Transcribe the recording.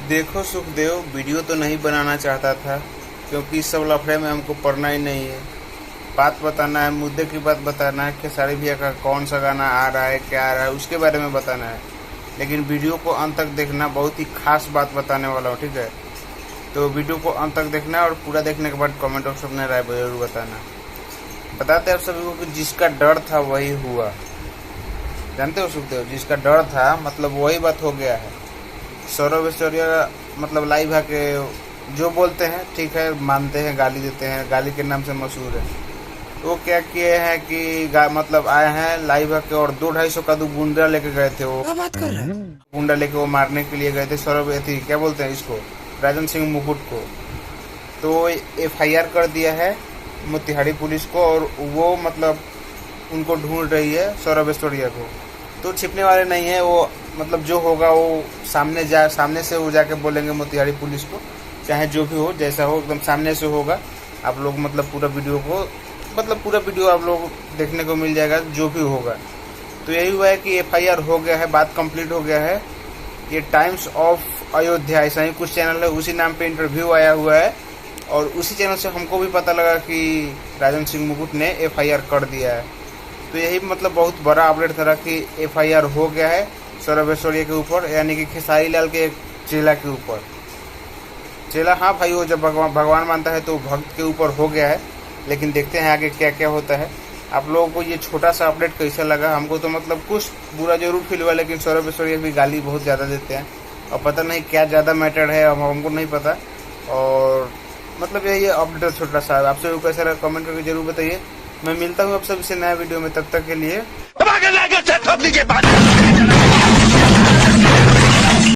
देखो सुखदेव, वीडियो तो नहीं बनाना चाहता था क्योंकि इस सब लफड़े में हमको पढ़ना ही नहीं है। बात बताना है, मुद्दे की बात बताना है, खेसारी भैया का कौन सा गाना आ रहा है, क्या आ रहा है, उसके बारे में बताना है। लेकिन वीडियो को अंत तक देखना, बहुत ही खास बात बताने वाला हूँ, ठीक है। तो वीडियो को अंत तक देखना और पूरा देखने के बाद कमेंट बॉक्स में राय जरूर बताना। बताते हैं आप सभी को कि जिसका डर था वही हुआ। जानते हो सुखदेव, जिसका डर था मतलब वही बात हो गया है। सौरभ ऐश्वर्या मतलब लाइव आके जो बोलते हैं ठीक है, मानते हैं, गाली देते हैं, गाली के नाम से मशहूर है। वो क्या किए हैं कि मतलब आए हैं लाइव आके और 200-250 का गुंडा लेके गए थे। वो क्या बात कर रहे हैं, गुंडा लेके वो मारने के लिए गए थे सौरभ, थी क्या बोलते हैं इसको, राजन सिंह मुकुट को। तो FIR कर दिया है मोतिहारी पुलिस को और वो मतलब उनको ढूंढ रही है सौरभ ऐश्वर्या को। तो छिपने वाले नहीं है वो, मतलब जो होगा वो सामने से वो जाके बोलेंगे मोतिहारी पुलिस को, चाहे जो भी हो, जैसा हो, एकदम सामने से होगा। आप लोग मतलब पूरा वीडियो आप लोग देखने को मिल जाएगा जो भी होगा। तो यही हुआ है कि FIR हो गया है, बात कंप्लीट हो गया है। ये टाइम्स ऑफ अयोध्या ऐसा ही कुछ चैनल है, उसी नाम पे इंटरव्यू आया हुआ है और उसी चैनल से हमको भी पता लगा कि राजन सिंह मुकुट ने FIR कर दिया है। तो यही मतलब बहुत बड़ा अपडेट था कि FIR हो गया है सौरभ ऐश्वर्या के ऊपर, यानी कि खेसारी लाल के एक चेला के ऊपर। चेला हाँ भाई, वो जब भगवान मानता है तो भक्त के ऊपर हो गया है। लेकिन देखते हैं आगे क्या क्या होता है। आप लोगों को ये छोटा सा अपडेट कैसा लगा? हमको तो मतलब कुछ बुरा जरूर फील हुआ, लेकिन सौरभ ऐश्वर्या भी गाली बहुत ज़्यादा देते हैं और पता नहीं क्या ज़्यादा मैटर है, हमको नहीं पता। और मतलब ये अपडेट छोटा सा, आपसे कैसा लगा कमेंट करके जरूर बताइए। मैं मिलता हूँ आप सबसे नया वीडियो में, तब तक के लिए